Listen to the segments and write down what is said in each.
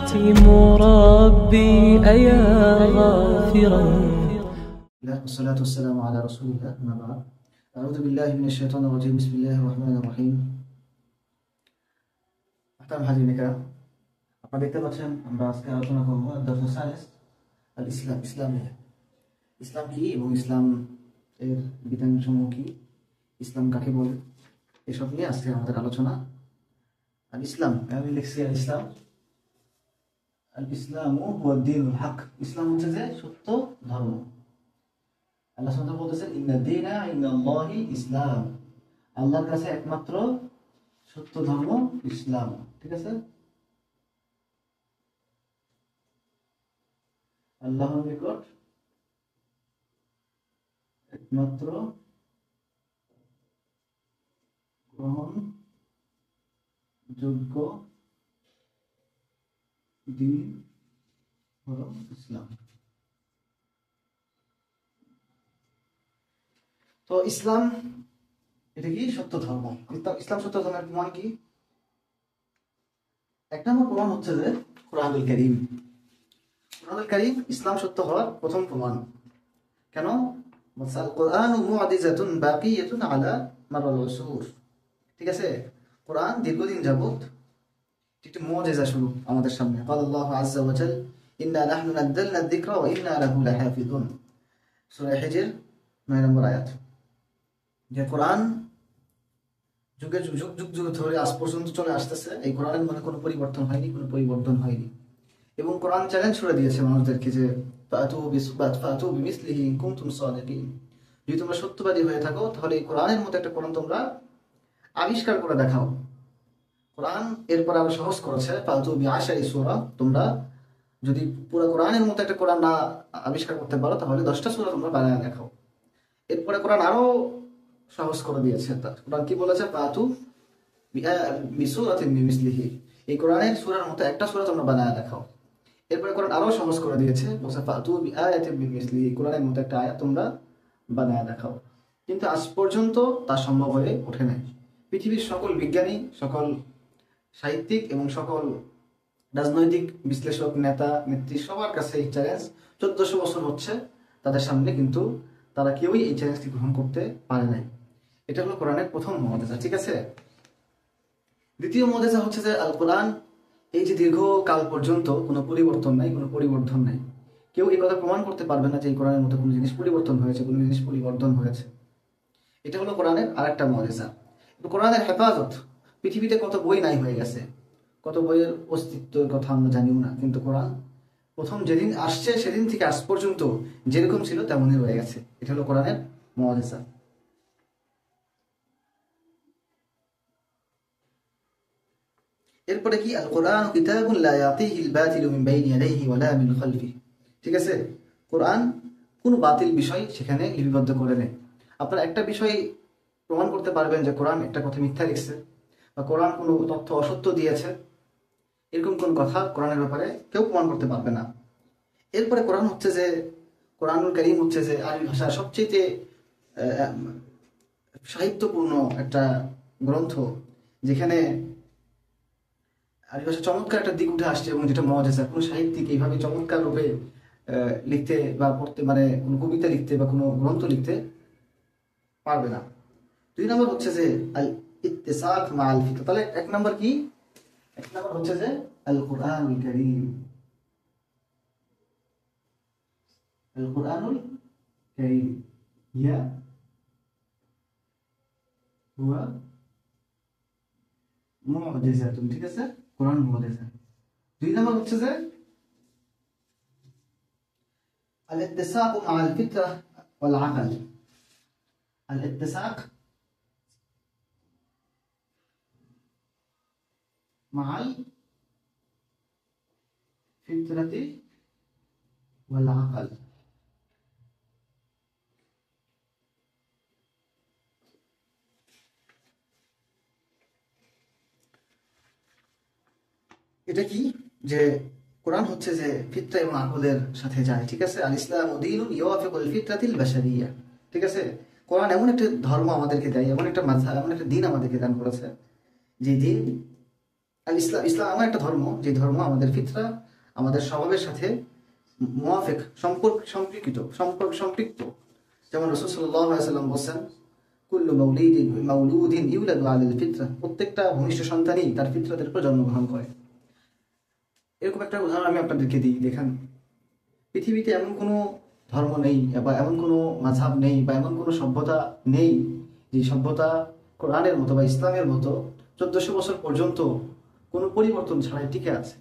مربي أيا غافرا. والصلاة والسلام على رسول الله أما بعد. أعوذ بالله من الشيطان الرجيم. بسم الله الرحمن الرحيم. محترم হাজিরিন کرام, আপনারা দেখতে পাচ্ছেন আমরা আজকে আলোচনা করব দর্শন সায়েন্স আল ইসলাম, ইসলাম কি এবং ইসলাম এর বিধানসমূহ কি, ইসলাম কাকে বলে, এসব নিয়ে আজকে আমাদের আলোচনা। আল ইসলাম, আমি লিখছি আল ইসলাম, আল ইসলামু হুয়া দ্বীনুল হক, ইসলাম হচ্ছে যে সত্য ধর্ম। আল্লাহ সুবহানাহু বলতেছেন ইন্না দীনা ইনদাল্লাহি ইসলাম, আল্লাহর কাছে একমাত্র সত্য ধর্ম ইসলাম। ঠিক আছে, আল্লাহর নিকট একমাত্র গ্রহণ যোগ্য দিন হলো ইসলাম। তো ইসলাম এটা কি সত্য ধর্ম। ইসলাম সত্য ধর্মের প্রমাণ কি? এক নম্বর প্রমাণ হচ্ছে যে কুরআনুল কারীম। কুরআনুল কারীম ইসলাম সত্য হওয়ার প্রথম প্রমাণ। কেন? মাসাল কুরআনু মুআজিজাতুন বাকিয়াতুন আলা মারাল উসুর। ঠিক আছে, কোরআন দীর্ঘদিন যাবত একটি মুআজিজা স্বরূপ আমাদের সামনে। আল্লাহু আযজা ওয়া জাল ইন্না নাহনু নাযালনা যিকরা ওয়া ইন্না লাহু লাহাফিজুন, সূরা হিজর 9 নম্বর আয়াত। যে কোরআন যুগে যুগ ধরে আজ পর্যন্ত চলে আসতেছে, এই কোরআনের মধ্যে কোনো পরিবর্তন হয়নি। এবং কোরআন চ্যালেঞ্জ করে দিয়েছে মানুষদেরকে যে ফাতু বিমিসলিহি ইন কুনতুম সাদিকিন, যদি তোমরা সত্যবাদী হয়ে থাকো তাহলে এই কোরআনের মতো একটা কোরআন তোমরা আবিষ্কার করে দেখাও। কোরআন এরপর আবার সহজ করেছে, ফাতু বিআশারি সূরা, তোমরা যদি পুরো কোরআনের মতো একটা কোরআন না আবিষ্কার করতে পারো তাহলে 10টা সূরা তোমরা বানায় দেখাও। এরপরে কোরআন আরো সহজ করে দিয়েছে। কোরআন কি বলেছে? ফাতু বিসূরাতিন মিসলিহি, এই কোরআনের সূরার মতো একটা সূরা তোমরা বানায় দেখাও। এরপরে কোরআন আরো সহজ করে দিয়েছে, বলছে ফাতু বিআয়াতিন মিসলিহি, কোরআনের মতো একটা আয়াত তোমরা বানায় দেখাও। কিন্তু আজ পর্যন্ত তা সম্ভব হয়ে ওঠে নাই। পৃথিবীর সকল বিজ্ঞানী, সকল সাহিত্যিক এবং সকল রাজনৈতিক বিশ্লেষক, নেতা নেত্রী সবার কাছে এই চ্যালেঞ্জ 1400 বছর হচ্ছে তাদের সামনে, কিন্তু তারা কেউই এই চ্যালেঞ্জটি গ্রহণ করতে পারে নাই। এটা হলো কোরআনের প্রথম মুআজিজা। ঠিক আছে, দ্বিতীয় মুআজিজা হচ্ছে যে আল কোরআন এই যে দীর্ঘকাল পর্যন্ত কোনো পরিবর্তন নাই, কোনো পরিবর্ধন নাই। কেউ এই কথা প্রমাণ করতে পারবে না যে এই কোরআনের মতো কোনো জিনিস পরিবর্তন হয়েছে, কোনো জিনিস পরিবর্তন হয়েছে। এটা হলো কোরআনের আরেকটা মুআজিজা। কোরআনের হেফাজত, পৃথিবীতে কত বই নাই হয়ে গেছে, কত বইয়ের অস্তিত্বের কথা আমরা জানিও না, কিন্তু কোরআন প্রথম যেদিন আসছে সেদিন থেকে আজ পর্যন্ত যেরকম ছিল তেমনই রয়ে গেছে। এটা হলো কোরআনের মুআজিজা। এরপরে কি? আল কোরআন কিতাবুন লা ইয়াতিহিল বাতিলু মিন বাইনি ইয়াদাইহি ওয়া লা মিন খালফিহি। ঠিক আছে, কোরআন কোনো বাতিল বিষয় সেখানে লিপিবদ্ধ করে নেই। আপনারা একটা বিষয় প্রমাণ করতে পারবেন যে কোরআন একটা কথা মিথ্যা লিখছে বা কোরআন কোনো তথ্য অসত্য দিয়েছে, এরকম কোন কথা কোরআনের ব্যাপারে কেউ প্রমাণ করতে পারবে না। এরপরে কোরআন হচ্ছে যে কোরআনুল কারীম হচ্ছে যে আরবি ভাষার সবচেয়ে সাহিত্যপূর্ণ একটা গ্রন্থ, যেখানে আরবি ভাষা চমৎকার একটা দিক উঠে আসছে এবং যেটা মুআজিজা। কোনো সাহিত্যিক এইভাবে চমৎকার রূপে লিখতে বা পড়তে, মানে কোনো কবিতা লিখতে বা কোনো গ্রন্থ লিখতে পারবে না। 2 নম্বর হচ্ছে যে আল ইত্তিসাক মা আল ফিতরা। তাহলে এক নম্বর কি? এক নম্বর হচ্ছে যে আল কোরআনুল কারীম, আল কোরআনুল কারীম ইয়া হুয়া মুআজিজাতুন। ঠিক আছে, কোরআন মুআজিজা। 2 নম্বর হচ্ছে যে আল ইত্তিসাক মা আল ফিতরা ওয়াল আকল। আল ইত্তিসাক মা আল ফিতরাতি ওয়াল আকল। এটা কি? যে কোরআন হচ্ছে যে ফিতরা এবং আকলের সাথে যায়। ঠিক আছে, আল ইসলামু দীনুন ইউওয়াফিকুল ফিতরাতিল বাশারিয়া। ঠিক আছে, কোরআন এমন একটা ধর্ম আমাদেরকে দেয়, এমন একটা মাযহাব, এমন একটা দিন আমাদেরকে দান করেছে, যে দিন আর ইসলাম এমন একটা ধর্ম যে ধর্ম আমাদের ফিতরা, আমাদের স্বভাবের সাথে মুয়াফিক, সম্পৃক্ত। যেমন রাসূল সাল্লাল্লাহু আলাইহি ওয়াসাল্লাম বলেন, কুল্লু মাউলুদিন ইউলাদু আলাল ফিতরা, প্রত্যেকটা ভূমিষ্ঠ সন্তানই তার ফিতরাতের উপর জন্মগ্রহণ করে। এরকম একটা উদাহরণ আমি আপনাদেরকে দিই। দেখেন, পৃথিবীতে এমন কোনো ধর্ম নেই বা এমন কোনো মাযহাব নেই বা এমন কোনো সভ্যতা নেই যে সভ্যতা কোরআনের মতো বা ইসলামের মতো 1400 বছর পর্যন্ত কোনো পরিবর্তন ছাড়াই টিকে আছে।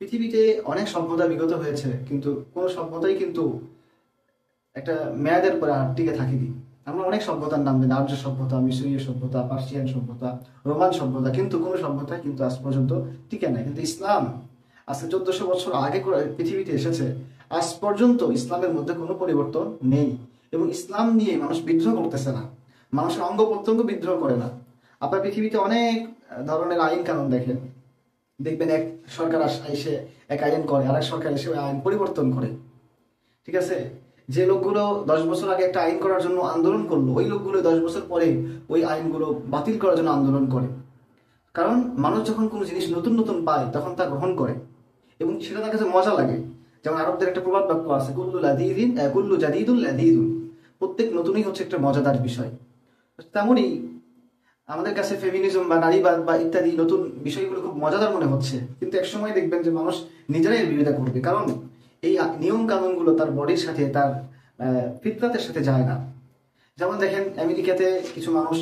পৃথিবীতে অনেক সভ্যতা বিগত হয়েছে, কিন্তু কোনো সভ্যতাই কিন্তু একটা মেয়াদের পরে আর টিকে থাকেনি। আমরা অনেক সভ্যতার নাম দিই, আর্য সভ্যতা, মিশরীয় সভ্যতা, পার্সিয়ান সভ্যতা, রোমান সভ্যতা, কিন্তু কোনো সভ্যতা কিন্তু আজ পর্যন্ত টিকে নাই। কিন্তু ইসলাম আজকে 1400 বছর আগে পৃথিবীতে এসেছে, আজ পর্যন্ত ইসলামের মধ্যে কোনো পরিবর্তন নেই। এবং ইসলাম নিয়ে মানুষ বিদ্রোহ করতেছে না, মানুষের অঙ্গ প্রত্যঙ্গ বিদ্রোহ করে না। আপনার পৃথিবীতে অনেক ধরনের আইন কানুন দেখবেন এক সরকার এসে এক আইন করে, আর এক সরকার এসে আইন পরিবর্তন করে। ঠিক আছে, যে লোকগুলো 10 বছর আগে একটা আইন করার জন্য আন্দোলন করলো, ওই লোকগুলো 10 বছর পরে ওই আইনগুলো বাতিল করার জন্য আন্দোলন করে। কারণ মানুষ যখন কোনো জিনিস নতুন নতুন পায় তখন তা গ্রহণ করে এবং সেটা তার কাছে মজা লাগে। যেমন আরবদের একটা প্রবাদ বাক্য আছে, কুল্লু জাদিদুন লাযীযুন, প্রত্যেক নতুনই হচ্ছে একটা মজাদার বিষয়। তেমনই আমাদের কাছে ফেমিনিজম বা নারীবাদ বা ইত্যাদি নতুন বিষয়গুলো খুব মজাদার মনে হচ্ছে, কিন্তু একসময় দেখবেন যে মানুষ নিজেরাই বিরোধিতা করবে, কারণ এই নিয়ম কানুনগুলো তার বডির সাথে, তার ফিতরাতের সাথে যায় না। যেমন দেখেন, আমেরিকাতে কিছু মানুষ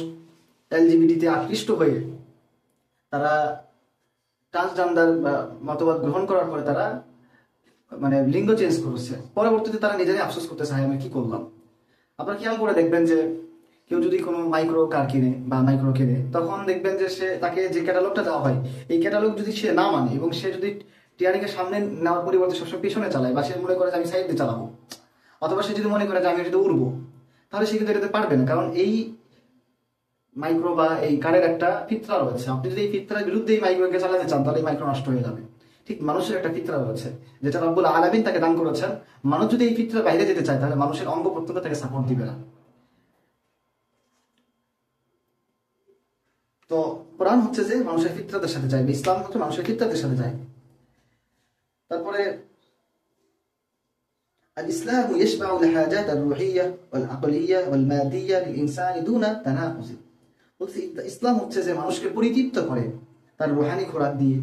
এলজিবিটিতে আকৃষ্ট হয়ে তারা ট্রান্সজেন্ডার মতবাদ গ্রহণ করার পরে তারা মানে লিঙ্গ চেঞ্জ করেছে, পরবর্তীতে তারা নিজেরাই আফসোস করতেছে, আমি কি করলাম। আপনারা খেয়াল করে দেখবেন যে কেউ যদি কোনো মাইক্রো কার কিনে বা মাইক্রো কিনে, তখন দেখবেন যে তাকে যে ক্যাটালগটা দেওয়া হয়, এই ক্যাটালগ যদি সে না মানে এবং সে যদি টিয়ারিংয়ের সামনে নেওয়ার পরিবর্তে সবসময় পিছনে চালায়, বা সে মনে করে যে আমি সাইড দিয়ে চালাবো, অথবা সে যদি মনে করে যে আমি এটাতে উড়বো, তাহলে সে কিন্তু এটাতে পারবে না। কারণ এই মাইক্রো বা এই কারের একটা ফিতরা রয়েছে। আপনি যদি এই ফিতরার বিরুদ্ধে এই মাইক্রোকে চালাতে চান, তাহলে এই মাইক্রো নষ্ট হয়ে যাবে। ঠিক মানুষের একটা ফিতরা রয়েছে যেটা রব্বুল আলামিন তাকে দান করেছেন। মানুষ যদি এই ফিতরার বাইরে যেতে চায়, তাহলে মানুষের অঙ্গ প্রত্যঙ্গ তাকে সাপোর্ট দিবে না। তো কোরআন হচ্ছে যে মানুষের ফিতরাতের সাথে যায়, ইসলাম হচ্ছে মানুষের ফিতরাতের সাথে যায়। তারপরে الإسلام يشبع الحاجات الروحية والعقلية والمادية للإنسان دون تناقض। বলছি ইসলাম হচ্ছে যে মানুষকে পরিতৃপ্ত করে তার রুহানি খোরাক দিয়ে,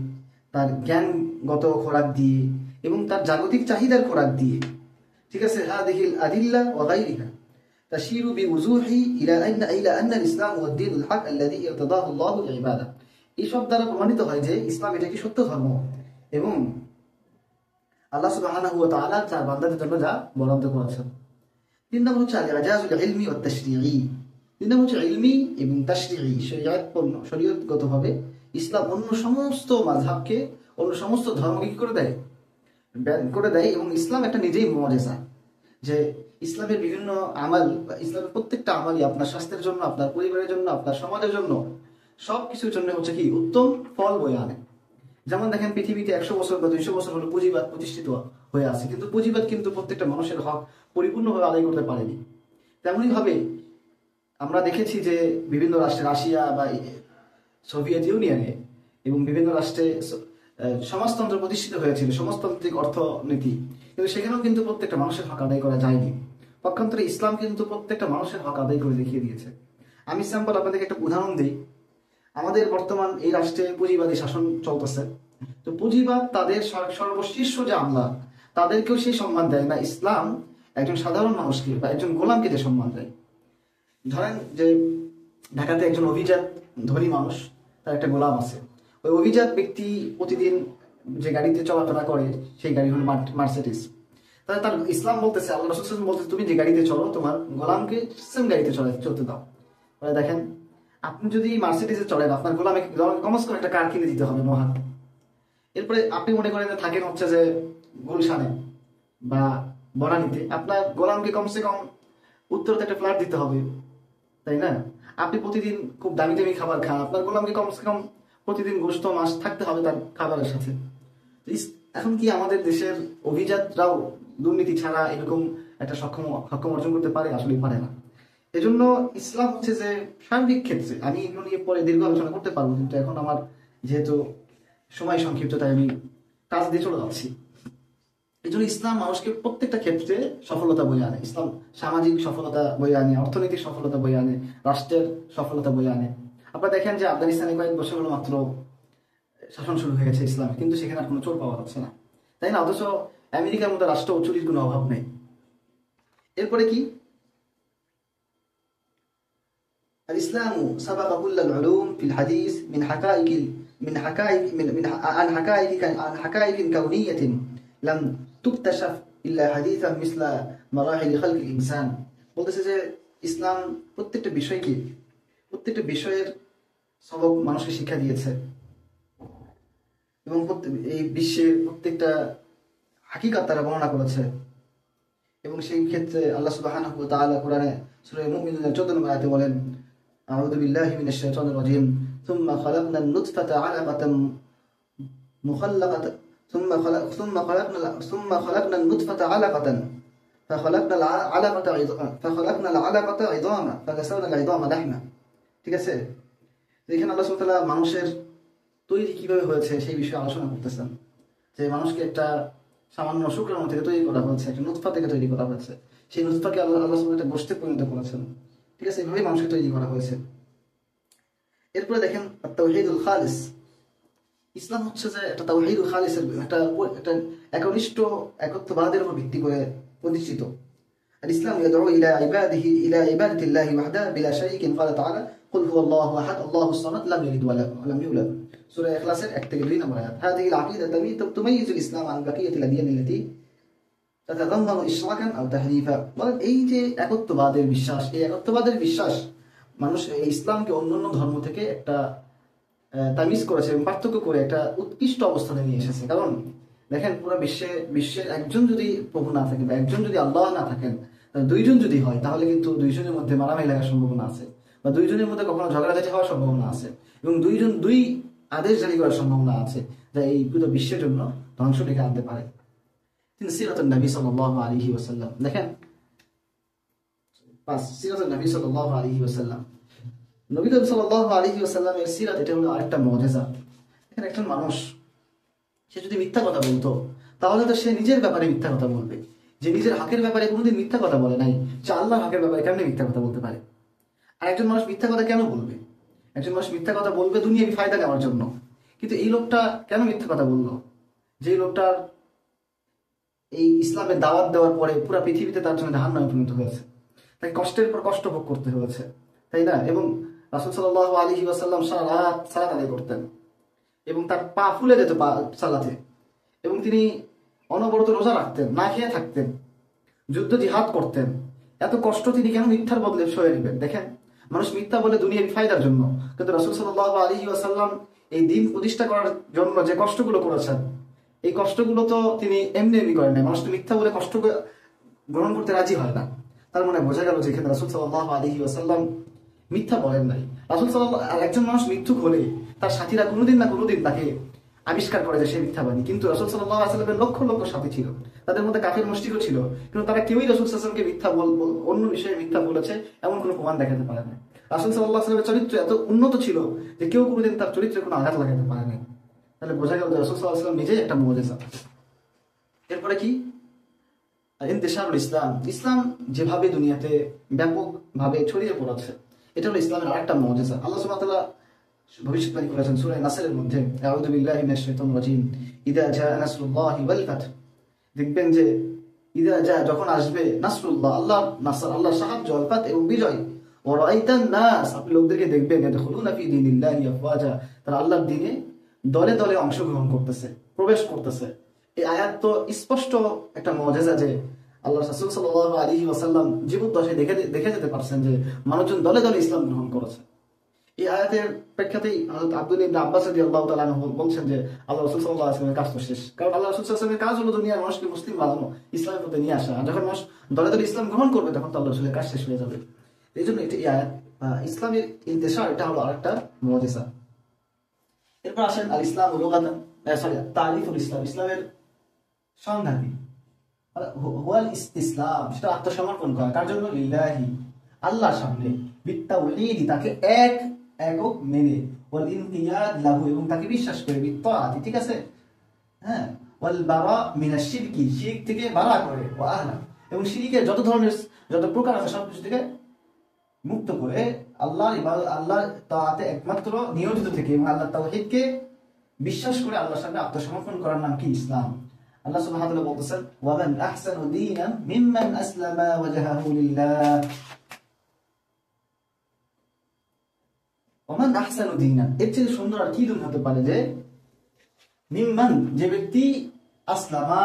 তার জ্ঞানগত খোরাক দিয়ে এবং তার জাগতিক চাহিদার খোরাক দিয়ে। ঠিক আছে, হাদিহিল আদিল্লা ওয়া গায়রিহা তাশিরু বিউজুহি ইলা আন্না ইসলাম ওয়া দ্বীনুল হক আল্লাযী ইরতাদাহু আল্লাহু লিইবাদা। এই সব দ্বারা প্রমাণিত হয় যে ইসলাম এটা কি সত্য ধর্ম এবং আল্লাহ সুবহানাহু ওয়া তাআলা তার বান্দাদের জন্য যা বরাদ্দ করেছেন। 3 নম্বর হচ্ছে আল-ইজাজুল ইলমি ওয়া তাশরীঈ। 3 নম্বর হচ্ছে ইলমি এবং তাশরীঈ, শরীয়তগতভাবে ইসলাম অন্য সমস্ত মাযহাবকে, অন্য সমস্ত ধর্মকে কি করে দেয় এবং ইসলাম একটা নিজেই মুআজিজা। যে ইসলামের বিভিন্ন আমাল, ইসলামের প্রত্যেকটা আমালই আপনার স্বাস্থ্যের জন্য, আপনার পরিবারের জন্য, আপনার সমাজের জন্য, সব কিছুর জন্য হচ্ছে কি উত্তম ফল বয়ে আনে। যেমন দেখেন, পৃথিবীতে 100 বছর বা 200 বছর হলো পুঁজিবাদ প্রতিষ্ঠিত হয়ে আছে, কিন্তু পুঁজিবাদ কিন্তু প্রত্যেকটা মানুষের হক পরিপূর্ণভাবে আদায় করতে পারেনি। তেমনি ভাবে আমরা দেখেছি যে বিভিন্ন রাষ্ট্রে, রাশিয়া বা সোভিয়েত ইউনিয়নে এবং বিভিন্ন রাষ্ট্রে সমাজতন্ত্র প্রতিষ্ঠিত হয়েছিল, সমাজতান্ত্রিক অর্থনীতি, কিন্তু সেখানেও কিন্তু প্রত্যেকটা মানুষের হক আদায় করা যায়নি। পক্ষান্তরে ইসলাম কিন্তু প্রত্যেকটা মানুষের হক আদায় করে দেখিয়ে দিয়েছে। আমি স্যাম্পল আপনাদেরকে একটা উদাহরণ দিই। আমাদের বর্তমান এই রাষ্ট্রে পুঁজিবাদী শাসন চলতেছে, তো পুঁজিবাদ তাদের সর্বশীর্ষ যে আমলা, তাদেরকেও সেই সম্মান দেয় না। ইসলাম একজন সাধারণ মানুষকে বা একজন গোলামকে যে সম্মান দেয়। ধরেন যে ঢাকাতে একজন অভিজাত ধনী মানুষ, তার একটা গোলাম আছে। ওই অভিজাত ব্যক্তি প্রতিদিন যে গাড়িতে চলাফেরা করে সেই গাড়ি হলো মার্সিডিজ। তাহলে তার ইসলাম বলতেছে, আল্লাহ রাসূল বলতেছে, তুমি যে গাড়িতে চলো তোমার গোলামকে সেম গাড়িতে চলতে দাও। দেখেন, আপনি যদি মার্সিডিজে চলেন, আপনার গোলামকে কমস করে একটা কার কিনে দিতে হবে মহান। এরপরে আপনি মনে করেন যে থাকেন হচ্ছে যে গুলশানে বা বনানীতে, আপনার গোলামকে কমসে কম উত্তরতে একটা ফ্ল্যাট দিতে হবে, তাই না? আপনি প্রতিদিন খুব দামি দামি খাবার খান, আপনার গোলামকে কমসে কম প্রতিদিন গোশত মাছ থাকতে হবে তার খাবারের সাথে। এখন কি আমাদের দেশের অভিজাতরাও দুর্নীতি ছাড়া এরকম একটা সক্ষম অর্জন করতে পারে? আসলে পারে না। এজন্য ইসলাম হচ্ছে যে সার্বিক ক্ষেত্রে, আমি এগুলো নিয়ে পরে দীর্ঘ আলোচনা করতে পারবো, কিন্তু এখন আমার যেহেতু সময় সংক্ষিপ্ত তাই আমি কাজ দিয়ে চলে যাচ্ছি। এই জন্য ইসলাম মানুষকে প্রত্যেকটা ক্ষেত্রে সফলতা বয়ে আনে। ইসলাম সামাজিক সফলতা বয়ে আনে, অর্থনৈতিক সফলতা বয়ে আনে, রাষ্ট্রের সফলতা বয়ে আনে। আপনারা দেখেন যে আফগানিস্তানে কয়েক বছর হলো মাত্র শাসন শুরু হয়ে গেছে ইসলাম, কিন্তু সেখানে আর কোনো চোর পাওয়া যাচ্ছে না, তাই না? অথচ আমেরিকার মতো রাষ্ট্র চুরির কোনো অভাব নেই। এরপরে কি, الإسلام سبق كل العلوم في الحديث من حقائق عن حقائق كونية لم تكتشف إلا حديثا مثل مراحل خلق الإنسان। বলতেছে যে ইসলাম প্রত্যেকটা বিষয়ের সবক মানুষকে শিক্ষা দিয়েছে এবং এই বিশ্বের প্রত্যেকটা হাকিকত তারা বর্ণনা করেছে। এবং সেই ক্ষেত্রে আল্লাহ সুবহানাহু ওয়া তাআলা কোরআনে সূরা মুমিনুনের 14 নম্বর আয়াতে বলেন, আউযু বিল্লাহি মিনাশ শাইতানির রাজীম, সুম্মা খালাকনান নুতফাতা আলাকাতাম মুখাল্লাকাতান ثم خلقنا النطفة علقة فخلقنا العلقة عظاما فكسونا العظام لحما। ঠিক আছে, এখানে আল্লাহ সুবহানাহু ওয়া তাআলা মানুষের তৈরি কিভাবে হয়েছে সেই বিষয়ে আলোচনা করতেছেন, যে মানুষকে একটা সামান্য শুক্রাণু থেকে তৈরি করা হয়েছে, একটা নুতফা থেকে তৈরি করা হয়েছে। সেই নুতফাকে আল্লাহ সুবহানাহু একটা গোশতে পরিণত করেছেন। ঠিক আছে, এইভাবেই মানুষকে তৈরি করা হয়েছে। এরপরে দেখেন তাওহীদুল খালিস। ইসলাম হচ্ছে যে একটা তাওহীদুল খালিসের একটা একনিষ্ঠ একত্ববাদের উপর ভিত্তি করে প্রতিষ্ঠিত। আর ইসলাম ইয়াদউ ইলা ইবাদাতিল্লাহি ওয়াহদাহু বিলা শারীকিন। ক্বালা তাআলা কুল হুয়াল্লাহু আহাদ আল্লাহুস সামাদ লাম ইয়ালিদ ওয়া লাম ইউলাদ। সূরা ইখলাসের 1 থেকে 2 নম্বর আয়াত। হাযিহি আল-আকীদা তুমাইয়িজুল ইসলাম আন বাকিয়াতিল আদিয়ান আল্লাতী তাতাযাম্মানু ইশরাকান আও তাহরিফা। মানে এই যে একত্ববাদের বিশ্বাস, এই একত্ববাদের বিশ্বাস মানুষ এই ইসলামকে অন্যান্য ধর্ম থেকে একটা তামিজ করেছে এবং পার্থক্য করে একটা উৎকৃষ্ট অবস্থানে নিয়ে এসেছে। কারণ দেখেন, পুরো বিশ্বের একজন যদি প্রভু না থাকে বা একজন যদি আল্লাহ না থাকেন, দুইজন যদি হয় তাহলে কিন্তু দুইজনের মধ্যে মারামারি লাগার সম্ভাবনা আছে, বা দুইজনের মধ্যে কখনো ঝগড়াঝাটি হওয়ার সম্ভাবনা আছে, এবং দুই আদেশ জারি করার সম্ভাবনা আছে যা এই পুরো বিশ্বের জন্য ধ্বংস ডেকে আনতে পারে। তিনি সিরাতুন নবী সাল্লাল্লাহু আলাইহি ওয়াসাল্লাম দেখেন, সিরাতুন নবী সাল্লাল্লাহু আলাইহি ওয়াসাল্লাম, নবী সাল্লাল্লাহু আলাইহি ওয়াসাল্লামের সিরাত, এটা হলো আরেকটা মুজিজা। এখানে একজন মানুষ সে যদি মিথ্যা কথা বলতো তাহলে তো সে নিজের ব্যাপারে মিথ্যা কথা বলবে, যে নিজের হকের ব্যাপারে কোনোদিন মিথ্যা কথা বলে নাই, সে আল্লাহর হকের ব্যাপারে কেমনে মিথ্যা কথা বলতে পারে? আর একজন মানুষ মিথ্যা কথা কেন বলবে? একজন মানুষ মিথ্যা কথা বলবে দুনিয়াবি ফায়দা নেওয়ার জন্য, কিন্তু এই লোকটা কেন মিথ্যা কথা বললো? যে লোকটার এই ইসলামের দাওয়াত দেওয়ার পরে পুরো পৃথিবীতে তার জন্য জাহান্নামে পরিণত হয়েছে, তাকে কষ্টের পর কষ্ট ভোগ করতে হয়েছে, তাই না? এবং রাসূল সাল্লাল্লাহু আলাইহি ওয়াসাল্লাম সারা রাত সালাত আদায় করতেন এবং তার পা ফুলে যেত সালাতে, এবং তিনি অনবরত রোজা রাখতেন, না খেয়ে থাকতেন, যুদ্ধ জিহাদ করতেন। এত কষ্ট তিনি কেন মিথ্যার বদলে সয়ে নেবেন? দেখেন, মানুষ মিথ্যা বলে দুনিয়ার ফায়দার জন্য, কিন্তু রাসূল সাল্লাল্লাহু আলাইহি ওয়াসাল্লাম এই দ্বীন প্রতিষ্ঠা করার জন্য যে কষ্টগুলো করেছেন, এই কষ্টগুলো তো তিনি এমনি এমনি করেন না। মানুষ তো মিথ্যা বলে কষ্ট গ্রহণ করতে রাজি হয় না। তার মানে বোঝা গেল যে এখানে রাসূল সাল্লাল্লাহু আলাইহি ওয়াসাল্লাম মিথ্যা বলেন নাই। রাসূল সাল্লাল্লাহু, একজন মানুষ মিথ্যুক হলে তার সাথীরা কোনোদিন না কোনোদিন তাকে আবিষ্কার করে যে সে মিথ্যাবাদী, কিন্তু রাসূল সাল্লাল্লাহু আলাইহি ওয়াসাল্লামের লক্ষ লক্ষ সাথী ছিল, তাদের মধ্যে কাফির মুশরিকও ছিল, কিন্তু তারা কেউই রাসূল সাল্লাল্লাহু আলাইহি ওয়াসাল্লামকে মিথ্যা অন্য বিষয়ে মিথ্যা বলেছে এমন কোনো প্রমাণ দেখাতে পারে না। রাসূল সাল্লাল্লাহু আলাইহি ওয়াসাল্লামের চরিত্র এত উন্নত ছিল যে কেউ কোনোদিন তার চরিত্রে কোনো আঘাত লাগাতে পারে না। তাহলে বোঝা গেল যে রাসূল সাল্লাল্লাহু আলাইহি ওয়াসাল্লাম নিজেই একটা মুজিজা। এরপরে কি, ইন্তিশারুল ইসলাম। ইসলাম যেভাবে দুনিয়াতে ব্যাপকভাবে ছড়িয়ে পড়েছে, এটা হলো ইসলামের আরেকটা মুজিজা। আল্লাহ সুবহানাহু ওয়া তাআলা ভবিষ্যৎবাণী করেছেন সূরা নাসরের মধ্যে, আউযু বিল্লাহি মিনাশ শাইতানির রাজীম, ইযা জাআ নাসরুল্লাহি ওয়াল ফাth। দেখবেন যে ইযা জাআ, যখন আসবে, নাসরুল্লাহ, আল্লাহর নাসর, আল্লাহর সাহায্য, ওয়াল ফাth এবং বিজয়, ওয়া রাআইতান নাস, আপনি লোকদেরকে দেখবেন, ইয়াদখুলুনা ফি দীনিল্লাহি আফওয়াজা, তারা আল্লাহর দ্বীনে দলে দলে অংশগ্রহণ করতেছে, প্রবেশ করতেছে। এই আয়াত তো স্পষ্ট একটা মুজিজা যে আল্লাহ রাসূল সাল্লাল্লাহু আলাইহি ওয়াসাল্লাম জীবদ্দশায় দেখে যেতে পারছেন যে মানুষজন দলে দলে ইসলাম গ্রহণ করেছে। এই আয়াতের প্রেক্ষাতেই হযরত আব্দুল্লাহ ইবনে আব্বাস রাদিয়াল্লাহু তাআলা আনহু বলছেন যে আল্লাহ রাসূল সাল্লাল্লাহু আলাইহি ওয়াসাল্লামের কাজ তো শেষ, কারণ আল্লাহ রাসূল সাল্লাল্লাহু আলাইহি ওয়াসাল্লামের কাজ হলো দুনিয়ার মানুষকে মুসলিম বানানো, ইসলামের প্রতি নিয়ে আসা। আর যখন মানুষ দলে দলে ইসলাম গ্রহণ করবে তখন তো আল্লাহ রাসূলের কাজ শেষ হয়ে যাবে। এই জন্য এই আয়াত ইসলামের ইন্তিশার, এটা হলো আরেকটা মুজিজা। এরপর আসেন আল ইসলাম লুগাতান, তারিফুল ইসলাম। ইসলামের সংজ্ঞা কি? হুয়াল ইসতিসলাম, সেটা আত্মসমর্পণ করা, কার জন্য? লিল্লাহি, আল্লাহর সামনে, বিত্তাউহিদ, তাকে এক একক মেনে, ওয়াল ইনকিয়াদ লাহু এবং তাকে বিশ্বাস করে, বিত্তাআতি, ঠিক আছে, হ্যাঁ, ওয়াল বারা মিনাশ শিরকি, শিরক থেকে বারা করে, ওয়া আহলা এবং শিরকের যত ধরনের যত প্রকার আছে সবকিছু থেকে মুক্ত করে আল্লাহর ইবাদত, আল্লাহর তাআতে একমাত্র নিয়োজিত থেকে এবং আল্লাহর তাওহীদকে বিশ্বাস করে আল্লাহর সামনে আত্মসমর্পণ করার নাম কি? ইসলাম। আল্লাহ সুবহানাহু ওয়া তাআলা বলতেছেন, ওয়া মান আহসানু দীনান মিম্মান আসলামা ওয়াজহাহু লিল্লাহ, ওয়া মান আহসানু দীনান, এর চেয়ে সুন্দর আর কি দিন হতে পারে যে মিম্মান, যে ব্যক্তি আসলামা,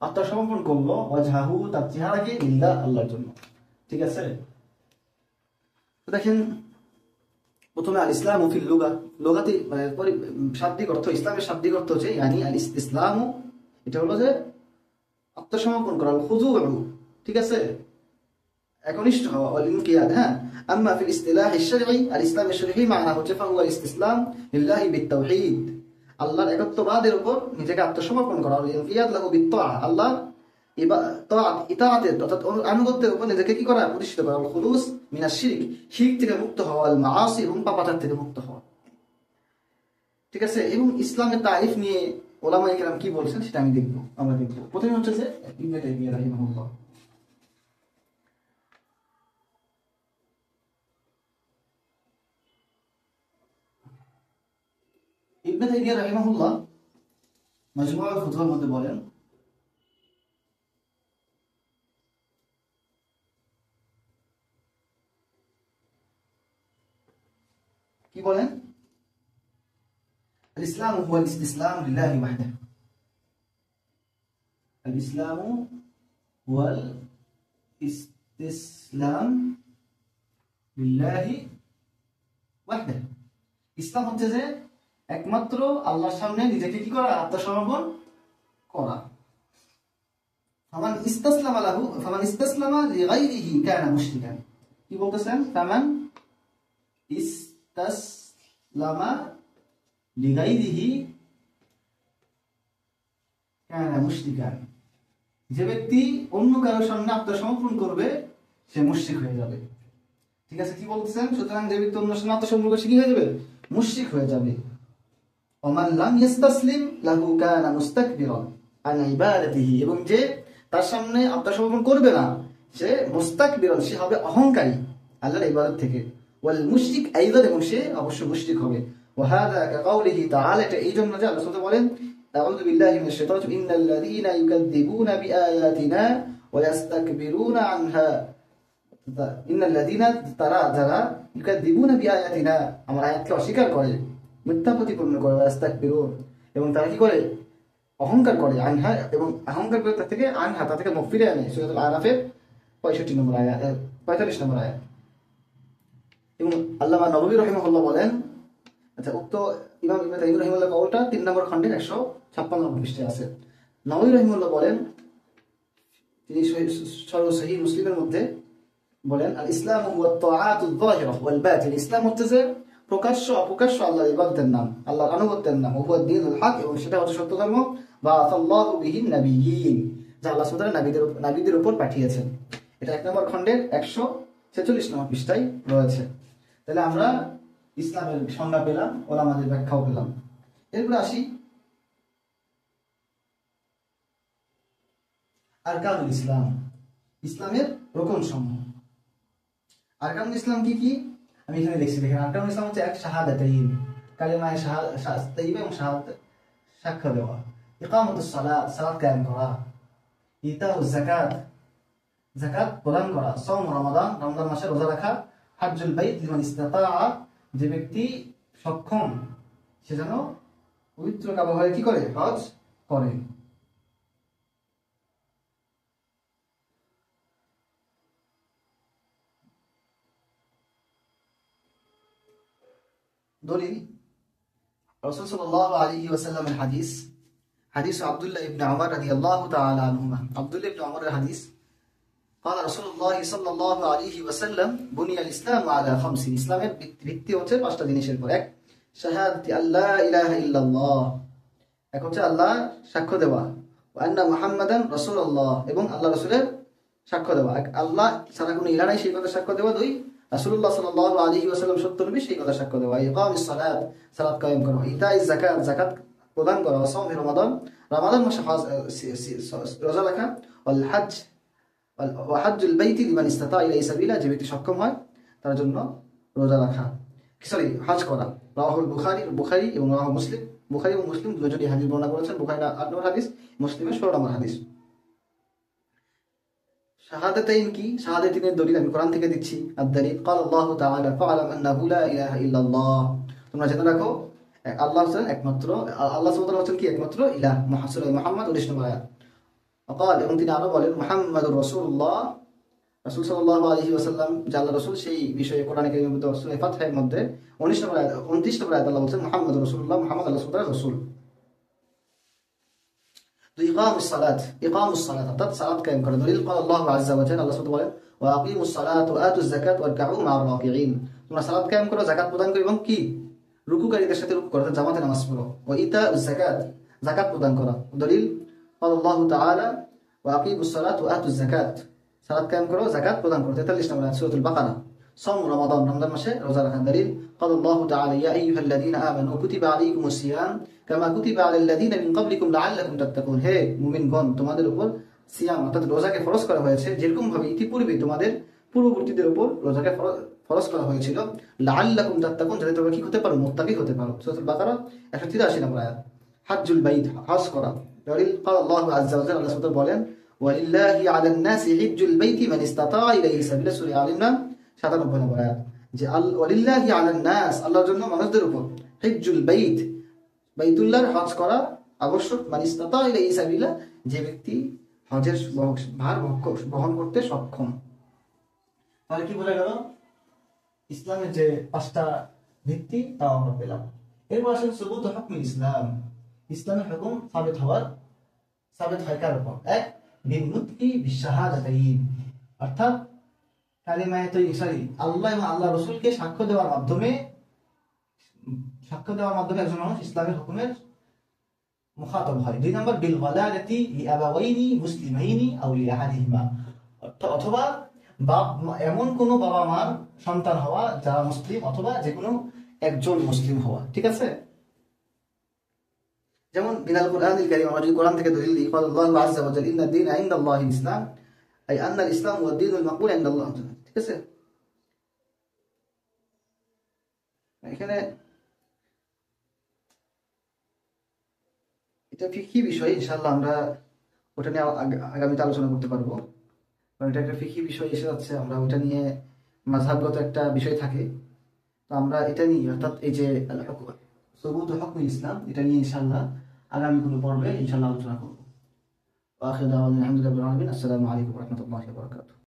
আত্মসমর্পণ করলো, ওয়াজহাহু, তার চেহারাকে, লিল্লাহ, আল্লাহর জন্য, ঠিক আছে। তো দেখেন, প্রথমে আল ইসলাম ফিল লুগা, লুগাতে মানে শাব্দিক অর্থ, ইসলামের শাব্দিক অর্থ হচ্ছে ইয়ানি আল ইসলাম, এটা হলো যে আত্মসমর্পণ করা, খুযুউ, ঠিক আছে, একনিষ্ঠ হওয়া, ওয়াল ইনকিয়াদ। হ্যাঁ, আম্মা ফিল ইসতিলাহ আশ-শারঈ, আল ইসলাম আশ-শারঈ মানা হচ্ছে ফাহুয়া ইসতিসলাম লিল্লাহি বিত-তাওহীদ, আল্লাহর একত্ববাদের উপর নিজেকে আত্মসমর্পণ করা, ওয়াল ইনকিয়াদ লাহু বিত-তাআ, আল্লাহ ইতাআতের অর্থাৎ আনুগত্যের উপর নিজেকে কি করা? প্রতিষ্ঠিত করা, ওয়াল খুলুস মিনাশ শিরক, শিরক থেকে মুক্ত হওয়া, আল মাআসি এবং পাপাচার থেকে মুক্ত হওয়া, ঠিক আছে। এবং ইসলামের তারিফ নিয়ে ওলামায়ে কেরাম কি বলছেন সেটা আমরা দেখব। প্রথমে হচ্ছে যে ইবনে তাইমিয়া রাহিমাহুল্লাহ, ইবনে তাইমিয়া রাহিমাহুল্লাহ মাজমুউল ফুতুহার মধ্যে বলেন, কি বলেন? আল ইসলামু হুয়াল ইসতিসলাম লিল্লাহি ওয়াহদাহু, আল ইসলামু হুয়াল ইসতিসলাম লিল্লাহি ওয়াহদাহু, ইসলাম হচ্ছে যে একমাত্র আল্লাহর সামনে নিজেকে কি করা? আত্মসমর্পণ করা। ফামান ইসতাসলামা লাহু, ফামান ইসতাসলামা লিগাইরিহি কানা মুশরিকান, কি বলতেছেন? ফামান ইসতাসলামা লিগাইরিহি কানা মুশরিকান, যে ব্যক্তি অন্য কারোর সামনে আত্মসমর্পণ করবে সে মুশরিক হয়ে যাবে, ঠিক আছে। কি বলতেছেন? সুতরাং যে ব্যক্তি অন্য সামনে আত্মসমর্পণ করবে সে কি হয়ে যাবে? মুশরিক হয়ে যাবে। ওমান লাম ইস্তাসলিম লাহু কানা মুস্তাকবিরান আন ইবাদাতিহি, এবং যে তার সামনে আত্মসমর্পণ করবে না সে মুস্তাকবিরান, সে হবে অহংকারী আল্লাহর ইবাদত থেকে। ওয়াল মুশরিক আইদান, এবং সে অবশ্যই মুশরিক হবে। ওয়া হাযা কাকাউলিহি তাআলা, এটা এই জন্য যে আল্লাহ সুবহানাহু বলেন, আউযু বিল্লাহি মিনাশ শাইতানির রাজিম, ইন্নাল্লাযীনা ইউকাযযিবুনা বিআয়াতিনা ওয়া ইস্তাকবিরুনা আনহা, ইন্নাল্লাযীনা, তারা যারা ইউকাযযিবুনা বিআয়াতিনা, আমার আয়াতকে অস্বীকার করে, মিথ্যা প্রতিপন্ন করে, ইস্তাকবিরুন, এবং তারা কি করে? অহংকার করে, আনহা, এবং অহংকার করে তার থেকে আনহা, তা থেকে মুখ ফিরে আনে। সূরাতুল আরাফের 65 নম্বর আয়াত, 45 নম্বর আয়াত। এবং আল্লামা নববী রাহিমাহুল্লাহ বলেন, আচ্ছা, উক্ত ইমাম ইবনে তাইমিয়া রাহিমাহুল্লাহ কওলটা 3 নম্বর খণ্ডের 156 নম্বর পৃষ্ঠায় আছে। নববী রাহিমাহুল্লাহ বলেন, তিনি সহিহ মুসলিমের মধ্যে বলেন, আল ইসলামু হুয়া আত-তাআতুয যাহিরা ওয়াল বাতিন, ইসলাম হচ্ছে যে প্রকাশ্য অপ্রকাশ্য আল্লাহর ইবাদতের নাম, আল্লাহর আনুগত্যের নাম, হুয়া দ্বীনুল হক, এবং সেটা হচ্ছে সত্য ধর্ম, বাআসাল্লাহু বিহিন নাবিয়্যিন, যা আল্লাহ সুবহানাহু ওয়া তাআলা নবীদের উপর পাঠিয়েছেন। এটা 1 নম্বর খণ্ডের 146 নম্বর পৃষ্ঠায় রয়েছে। তাহলে আমরা ইসলামের সংজ্ঞা পেলাম, ওলামাদের ব্যাখ্যাও পেলাম। এরপরে আসি আরকানুল ইসলাম, ইসলামের রকম সমূহ। আরকানুল ইসলাম কি কি আমি এখানে দেখছি, দেখেন। আরকানুল ইসলাম হচ্ছে এক শাহাদাতাইন, কালিমায়ে তাইয়্যিবা এবং শাহাদাত সাক্ষ্য দেওয়া, ইকামাতুস সালাত, সালাত কায়েম করা, ইতাউজ যাকাত, যাকাত প্রদান করা, সাওম রমাদান, রমজান মাসে রোজা রাখা, হজ্জুল বাইত লিমান ইসতাতাআ, যে ব্যক্তি সক্ষম সে যেন পবিত্র কাবা ঘরে কি করে? হজ করে। দলিল, রাসূল সাল্লাল্লাহু আলাইহি ওয়াসাল্লামের হাদিস, হাদিস আব্দুল্লাহ ইবনে ওমর রাদিয়াল্লাহু তাআলা আনহুমা, আব্দুল্লাহ ইবনে ওমরের হাদিস, قال رسول الله صلى الله عليه وسلم بني الاسلام على خمس, ইসলামের ভিত্তি হচ্ছে 5টা জিনিসের উপর। 1 শাহাদাতি আল্লা ইলাহা ইল্লাল্লাহ, এক হচ্ছে আল্লাহ সাক্ষ্য দেওয়া, ওয়া আন্না মুহাম্মাদান রাসূলুল্লাহ, এবং আল্লাহ রাসূলের সাক্ষ্য দেওয়া, আল্লাহ ছাড়া কোনো ইলাহ নাই সেই কথা সাক্ষ্য দেওয়া। 2 রাসূলুল্লাহ সাল্লাল্লাহু আলাইহি ওয়াসাল্লাম সত্য নবী সেই কথা সাক্ষ্য দেওয়া, ইকামিস সালাত সালাত কায়েম করা, ইতাইজ যাকাত যাকাত প্রদান করা, সাওম রমাদান রমাদান মাসে রোজা রাখা, ওয়াল হজ ওয়া হজ্জুল বাইতি লিমান ইসতাতা ইলাইহি সাবিলা, যে ব্যক্তি সক্ষম হয় তার জন্য রোজা রাখা, সরি হজ করা। রাওয়াহুল বুখারী এবং রাওয়াহু মুসলিম, বুখারী এবং মুসলিম দুজনই হাদিস বর্ণনা করেছেন। বুখারী 8 নম্বর হাদিস, মুসলিমের 16 নম্বর হাদিস। শাহাদাতাইন কি? শাহাদাতাইনের দলিল আমি কোরআন থেকে দিচ্ছি। আদ-দালিল ক্বাল আল্লাহু তাআলা ফা'লাম আন্নাহু লা ইলাহা ইল্লাল্লাহ, তোমরা জেনে রাখো আল্লাহ হচ্ছেন একমাত্র, আল্লাহ সুবহানাহু ওয়া তাআলা হচ্ছেন কি একমাত্র ইলাহ। মুহাম্মদ 19 নম্বর আয়াত। وقال, এবং তিনি আরো বলেন মুহাম্মাদুর রাসূলুল্লাহ, রাসূল সাল্লাল্লাহু আলাইহি ওয়াসাল্লাম যে আল্লাহর রাসূল, সেই বিষয়ে কোরআনে কারীমের মধ্যে সূরা ফাতহের মধ্যে 19 নম্বর আয়াত 29 নম্বর আয়াত আল্লাহ বলেন মুহাম্মাদুর রাসূলুল্লাহ, মুহাম্মদ আল্লাহর রাসূল। তো ইকামুস সালাত অর্থাৎ সালাত কায়েম করা দলিল ক্বাল আল্লাহু আযজা ওয়া জাল্লা, আল্লাহ সুবহানাহু বলেন ওয়া আকিমুস সালাত ওয়া আতুজ যাকাত ওয়ারকাউ মা'আর রাকিঈন, তোমরা সালাত কায়েম করো, যাকাত প্রদান করো এবং কি রুকুকারীদের সাথে রুকু করো, জামাতে নামাজ পড়ো। ওয়া ইতাউজ যাকাত, যাকাত প্রদান করা দলিল ক্বাল আল্লাহু তাআলা ওয়া আকিমুস সালাত ওয়া আতুজ যাকাত, সালাত কায়েম করো, যাকাত প্রদান করো। 43 নম্বর আয়াত সূরাতুল বাকারা। সাওম রমাদান, রমজান মাসে রোজা রাখা দলিল ক্বাল আল্লাহু তাআলা ইয়া আইয়ুহাল্লাযীনা আমানু কুতিবা আলাইকুমুস সিয়াম কামা কুতিবা আলাল্লাযীনা মিন ক্বাবলিকুম লাআল্লাকুম তাত্তাকুন, হে মুমিনগণ তোমাদের উপর সিয়াম অর্থাৎ রোজাকে ফরজ করা হয়েছে যেরকম ভাবে ইতিপূর্বে তোমাদের পূর্ববর্তীদের উপর রোজাকে ফরজ করা হয়েছিল, লাআল্লাকুম তাত্তাকুন, যাতে তোমরা কি হতে পারো, মুত্তাকি হতে পারো। সূরাতুল বাকারা 183 নম্বর আয়াত। হজ্জুল বাইত, হজ করা দলিল ক্বাল আল্লাহু আযজা ওয়া জাল্লা, আল্লাহ সুবহানাহু বলেন ওয়ালিল্লাহি আলান নাসি হিজ্জুল বাইতি মান ইসতাতা ইলাইহি সাবিলা, সূরা আল ইমরান 97 নম্বর আয়াত। যে ওয়ালিল্লাহি আলান নাস, আল্লাহর জন্য মানুষদের উপর, হিজ্জুল বাইত বাইতুল্লাহর হজ করা আবশ্যক, মান ইসতাতা ইলাইহি সাবিলা, যে ব্যক্তি হজের ভার বহন করতে সক্ষম। তাহলে কি বলে গেল? ইসলামের যে 5টা ভিত্তি তা আমরা পেলাম। এরপর আসেন সুবুত হুকম ইসলাম, ইসলামের হুকুম সাবিত হয় কার উপর? এক, বিনুতকি বিশাহাদাতাইন, অর্থাৎ কালিমায়ে তাইয়্যিবা, আল্লাহ এবং আল্লাহর রাসূলকে সাক্ষ্য দেওয়ার মাধ্যমে একজন মানুষ ইসলামের হুকুমের মুখাতাব হয়। 2 নম্বর, বিল ওয়ালাদাতি লিআবাওয়াইনি মুসলিমাইনি আও লিআহাদিহিমা, অথবা এমন কোন বাবা মার সন্তান হওয়া যারা মুসলিম অথবা যে কোনো একজন মুসলিম হওয়া, ঠিক আছে? যেমন বিনাল কুরআনিল কারীম, আমরা যদি কোরআন থেকে দলিল দিই, ক্বাল আল্লাহু আযজা ওয়া জাল্লা ইন্নাদ দীনা ইনদাল্লাহিল ইসলাম, আই আন্নাল ইসলাম ওয়াদ দীনুল মাকবুল ইনদাল্লাহ, ঠিক আছে? এখানে এটা ফিকহি বিষয়, ইনশাআল্লাহ আমরা ওটা নিয়ে আগামীতে আলোচনা করতে পারবো, কারণ এটা একটা ফিকহি বিষয় এসে যাচ্ছে, আমরা ওটা নিয়ে মাযহাবগত একটা বিষয় থাকে, তো আমরা এটা নিয়ে অর্থাৎ এই যে সুবুত হুকম ইসলাম, এটা নিয়ে ইনশাআল্লাহ আগামী কোনো পর্বে ইনশাআল্লাহ আলোচনা করব। ওয়া আখিরু দাওয়ানা আলহামদুলিল্লাহি রাব্বিল আলামিন। আসসালামু আলাইকুম ওয়া রাহমাতুল্লাহি ওয়া বারাকাতুহু।